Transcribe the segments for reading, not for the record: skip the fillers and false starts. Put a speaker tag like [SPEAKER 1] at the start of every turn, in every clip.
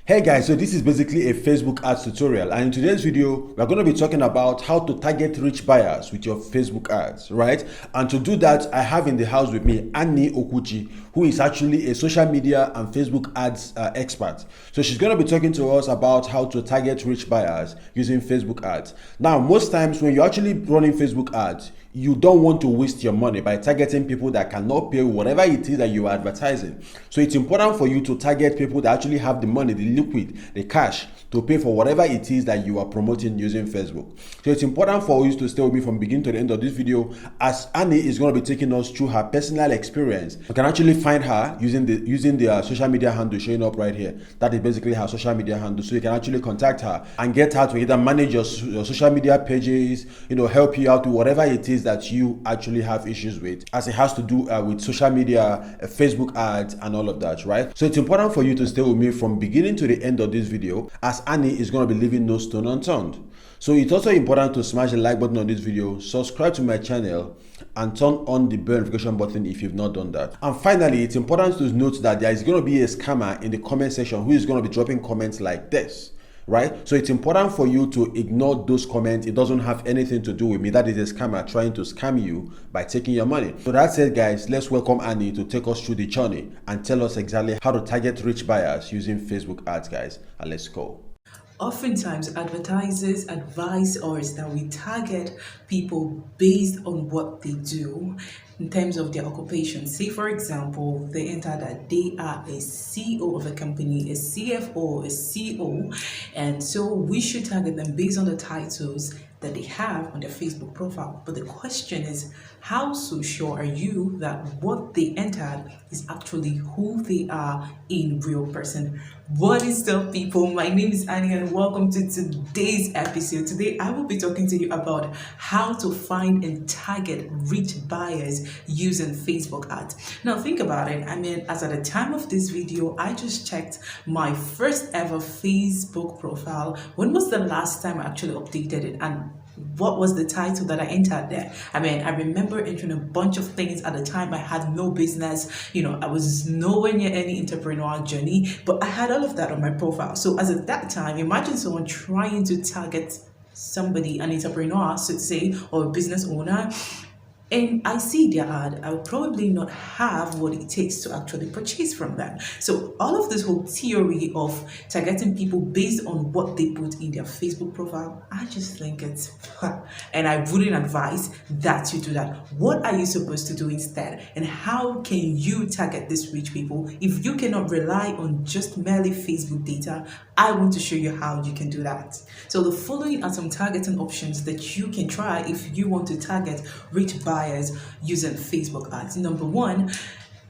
[SPEAKER 1] Hey guys, so this is basically a Facebook ads tutorial, and in today's video we're going to be talking about how to target rich buyers with your Facebook ads, right? And to do that, I have in the house with me Annie Okuchi, who is actually a social media and Facebook ads expert. So she's going to be talking to us about how to target rich buyers using Facebook ads. Now, most times when you're actually running Facebook ads, you don't want to waste your money by targeting people that cannot pay whatever it is that you are advertising. So it's important for you to target people that actually have the money, the liquid, the cash to pay for whatever it is that you are promoting using Facebook. So it's important for you to stay with me from beginning to the end of this video, as Annie is going to be taking us through her personal experience. You can actually find her using the social media handle showing up right here. That is basically her social media handle. So you can actually contact her and get her to either manage your social media pages, help you out with whatever it is that you actually have issues with, as it has to do with social media, Facebook ads, and all of that, right? So it's important for you to stay with me from beginning to the end of this video, as Annie is going to be leaving no stone unturned. So it's also important to smash the like button on this video, subscribe to my channel, and turn on the bell notification button if you've not done that. And finally, it's important to note that there is going to be a scammer in the comment section who is going to be dropping comments like this, right? So it's important for you to ignore those comments. It doesn't have anything to do with me. That is a scammer trying to scam you by taking your money. So that said, guys, let's welcome Annie to take us through the journey and tell us exactly how to target rich buyers using Facebook ads, guys. And let's go.
[SPEAKER 2] Oftentimes, advertisers advise us that we target people based on what they do in terms of their occupation. Say, for example, they enter that they are a CEO of a company, a CFO, a CEO, and so we should target them based on the titles that they have on their Facebook profile. But the question is, how so sure are you that what they entered is actually who they are in real person? What is up, people? My name is Annie and welcome to today's episode. Today I will be talking to you about how to find and target rich buyers using Facebook ads. Now think about it. As at the time of this video, I just checked my first ever Facebook profile. When was the last time I actually updated it, and what was the title that I entered there? I remember entering a bunch of things at the time. I had no business, I was nowhere near any entrepreneurial journey, but I had all of that on my profile. So as at that time, imagine someone trying to target somebody, an entrepreneur, so to say, or a business owner, and I see their ad, I will probably not have what it takes to actually purchase from them. So all of this whole theory of targeting people based on what they put in their Facebook profile, I just think it's and I wouldn't advise that you do that. What are you supposed to do instead? And how can you target these rich people? If you cannot rely on just merely Facebook data, I want to show you how you can do that. So the following are some targeting options that you can try if you want to target rich buyers using Facebook ads. Number one,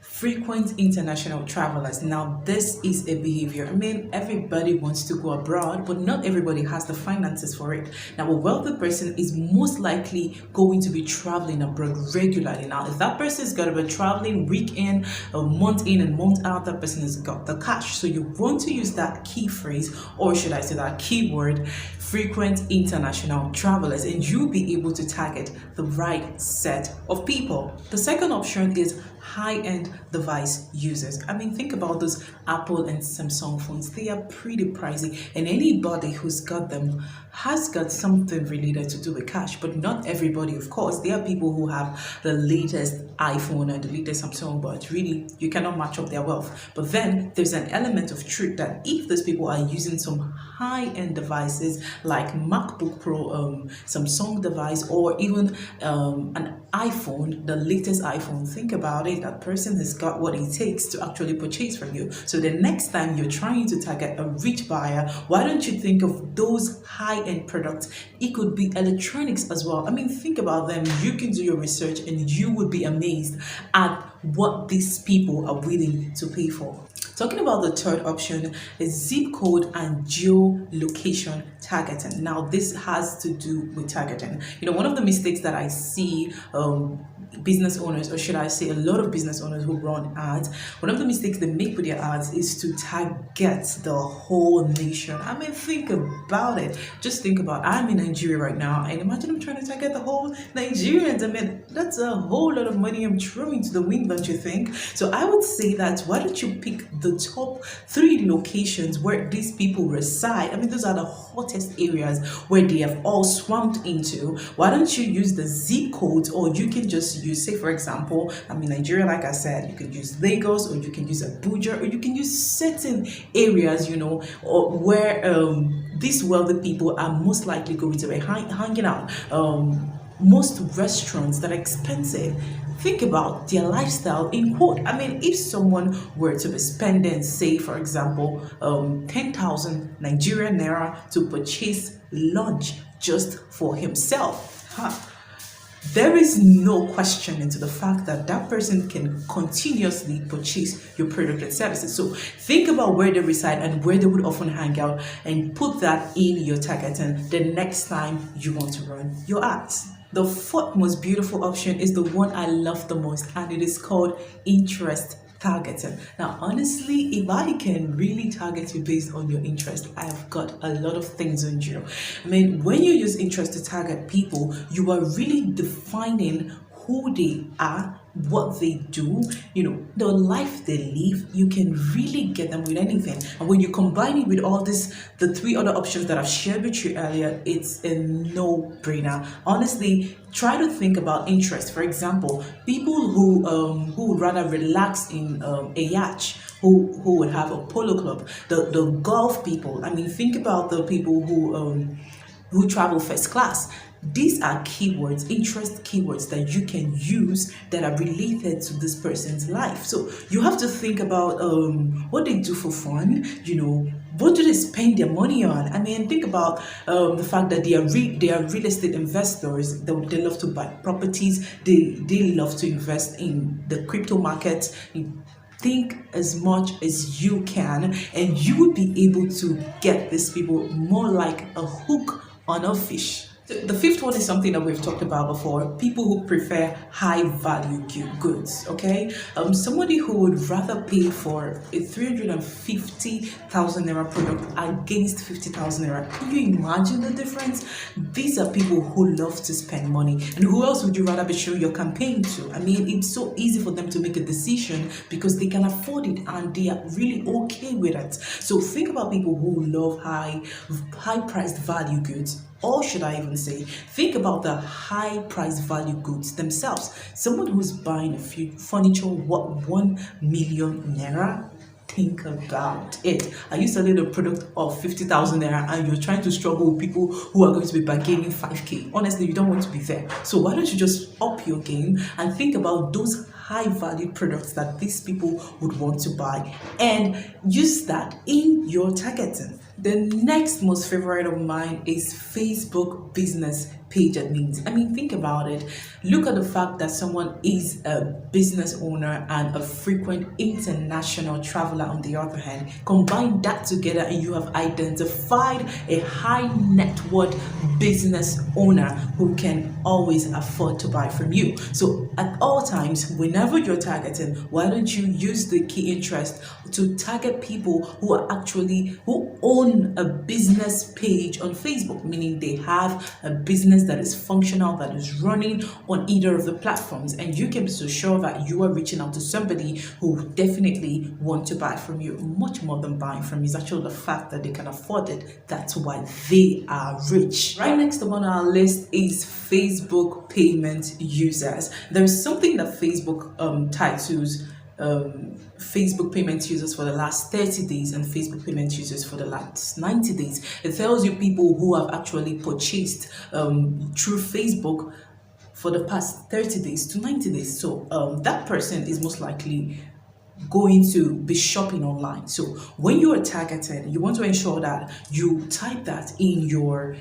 [SPEAKER 2] frequent international travelers. Now, this is a behavior. Everybody wants to go abroad, but not everybody has the finances for it. Now, a wealthy person is most likely going to be traveling abroad regularly. Now, if that person is going to be traveling week in, a month in and month out, that person has got the cash. So you want to use that key phrase, or should I say that keyword, frequent international travelers, and you'll be able to target the right set of people. The second option is high-end device users. Think about those Apple and Samsung phones. They are pretty pricey, and anybody who's got them has got something related to do with cash, but not everybody, of course. There are people who have the latest iPhone and the latest Samsung, but really you cannot match up their wealth. But then there's an element of truth that if those people are using some high-end devices like MacBook Pro, Samsung device, or even an iPhone, the latest iPhone, think about it, that person has got what it takes to actually purchase from you. So the next time you're trying to target a rich buyer, why don't you think of those high-end products? It could be electronics as well. Think about them. You can do your research and you would be amazed at what these people are willing to pay for. Talking about the third option is zip code and geolocation targeting. Now, this has to do with targeting. One of the mistakes that I see business owners, or should I say a lot of business owners who run ads, one of the mistakes they make with their ads is to target the whole nation. I mean, think about it. Just think about, I'm in Nigeria right now, and imagine I'm trying to target the whole Nigerians. I mean, that's a whole lot of money I'm throwing to the wind, don't you think? So I would say that why don't you pick the top 3 locations where these people reside? I mean, those are the hottest areas where they have all swamped into. Why don't you use the zip codes, or you can just use, say for example, I'm in Nigeria, like I said, you can use Lagos, or you can use Abuja, or you can use certain areas, or where these wealthy people are most likely going to be hanging out. Most restaurants that are expensive, think about their lifestyle in quote. I mean, if someone were to be spending, say for example, 10,000 Nigerian naira to purchase lunch just for himself, there is no question into the fact that that person can continuously purchase your product and services. So think about where they reside and where they would often hang out, and put that in your targeting the next time you want to run your ads. The 4th most beautiful option is the one I love the most, and it is called interest targeting. Now, honestly, if I can really target you based on your interest, I've got a lot of things on you. I mean, when you use interest to target people, you are really defining who they are, what they do, the life they live. You can really get them with anything. And when you combine it with all this, the 3 other options that I've shared with you earlier, it's a no-brainer. Honestly, try to think about interest. For example, people who would rather relax in a yacht, who would have a polo club, the golf people. I mean, think about the people who travel first class. These are keywords, interest keywords that you can use that are related to this person's life. So you have to think about what they do for fun, what do they spend their money on? I mean, think about the fact that they are real estate investors. They love to buy properties. They love to invest in the crypto market. Think as much as you can, and you will be able to get these people more like a hook on a fish. The 5th one is something that we've talked about before. People who prefer high value goods, okay? Somebody who would rather pay for a 350,000 naira product against 50,000 naira. Can you imagine the difference? These are people who love to spend money. And who else would you rather be showing your campaign to? I mean, it's so easy for them to make a decision because they can afford it and they are really okay with it. So think about people who love high priced value goods. Or should I even say, think about the high price value goods themselves. Someone who's buying a few furniture, what, 1 million naira? Think about it. Are you selling a product of 50,000 naira and you're trying to struggle with people who are going to be bargaining 5k? Honestly, you don't want to be there. So why don't you just up your game and think about those high value products that these people would want to buy and use that in your targeting. The next most favorite of mine is Facebook business page admins. I mean, think about it. Look at the fact that someone is a business owner and a frequent international traveler on the other hand. Combine that together and you have identified a high net worth business owner who can always afford to buy from you. So at all times, whenever you're targeting, why don't you use the key interest to target people who own a business page on Facebook, meaning they have a business that is functional, that is running on either of the platforms, and you can be so sure that you are reaching out to somebody who definitely want to buy from you. Much more than buying from you is actually the fact that they can afford it. That's why they are rich. Right next on our list is Facebook payment users. There is something that Facebook titles Facebook payment users for the last 30 days and Facebook payment users for the last 90 days. It tells you people who have actually purchased through Facebook for the past 30 days to 90 days. So that person is most likely going to be shopping online. So when you are targeted, you want to ensure that you type that in your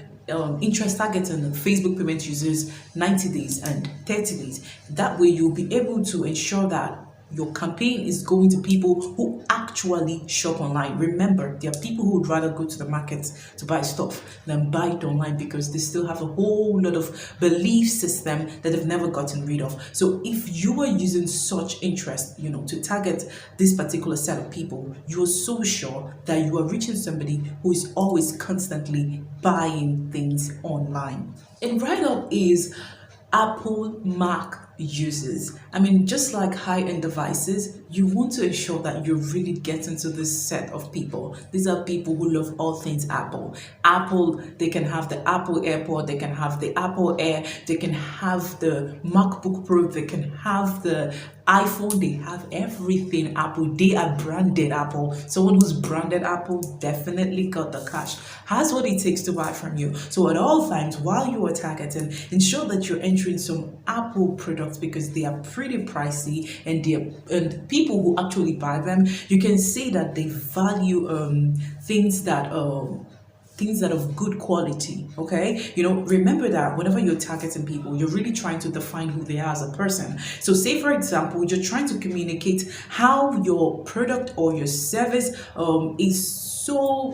[SPEAKER 2] interest targeting Facebook payment users 90 days and 30 days. That way you'll be able to ensure that Your campaign is going to people who actually shop online. Remember, there are people who would rather go to the market to buy stuff than buy it online because they still have a whole lot of belief system that they've never gotten rid of. So if you are using such interest, to target this particular set of people, you are so sure that you are reaching somebody who is always constantly buying things online. And right up is Apple Mac users. I mean, just like high-end devices, you want to ensure that you really get into this set of people. These are people who love all things Apple. Apple, they can have the Apple AirPod, they can have the Apple Air, they can have the MacBook Pro, they can have the iPhone, they have everything Apple. They are branded Apple. Someone who's branded Apple definitely got the cash, has what it takes to buy from you. So at all times, while you are targeting, ensure that you're entering some Apple products because they are pretty pricey, and people who actually buy them, you can see that they value things that of good quality. Okay, remember that whenever you're targeting people, you're really trying to define who they are as a person. So say for example, you're trying to communicate how your product or your service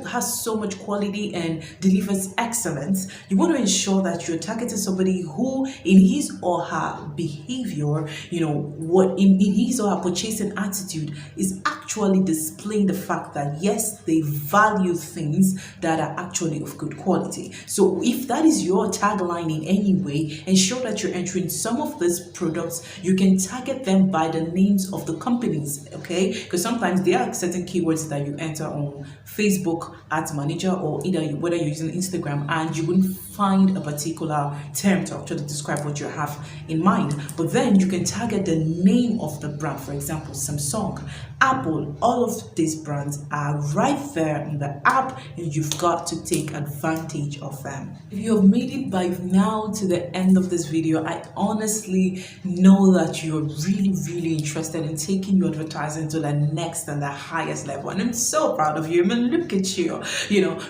[SPEAKER 2] has so much quality and delivers excellence. You want to ensure that you're targeting somebody who in his or her behavior, what in his or her purchasing attitude is actually displaying the fact that yes, they value things that are actually of good quality. So if that is your tagline in any way, ensure that you're entering some of these products. You can target them by the names of the companies, okay? Because sometimes there are certain keywords that you enter on Facebook Ads Manager or whether you're using Instagram, and you wouldn't find a particular term to actually describe what you have in mind. But then you can target the name of the brand. For example, Samsung, Apple, all of these brands are right there in the app, and you've got to take advantage of them. If you have made it by now to the end of this video, I honestly know that you're really, really interested in taking your advertising to the next and the highest level. And I'm so proud of you. I mean, look at you.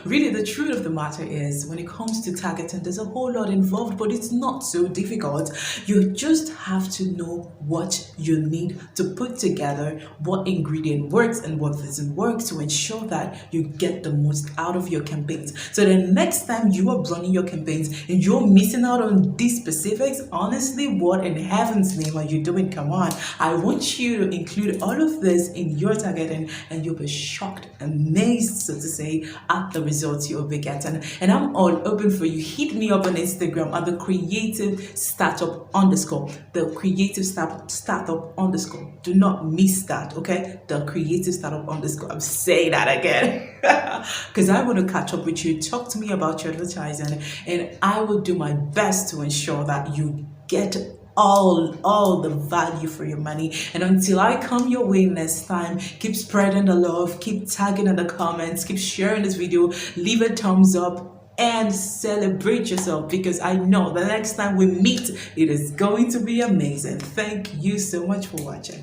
[SPEAKER 2] Really the truth of the matter is, when it comes to targeting, there's a whole lot involved, but it's not so difficult. You just have to know what you need to put together, what ingredient works and what doesn't work, to ensure that you get the most out of your campaigns. So the next time you are running your campaigns and you're missing out on these specifics, honestly, what in heaven's name are you doing? Come on. I want you to include all of this in your targeting, and you'll be shocked, amazed, so to say, at the results you'll be getting. And I'm all open for you. Hit me up on Instagram at the creative startup _ the creative startup _ do not miss that, okay? The creative startup _ I'm saying that again because I want to catch up with you. Talk to me about your advertising, and I will do my best to ensure that you get all the value for your money. And until I come your way next time, keep spreading the love, keep tagging in the comments, keep sharing this video, leave a thumbs up, and celebrate yourself, because I know the next time we meet, it is going to be amazing. Thank you so much for watching.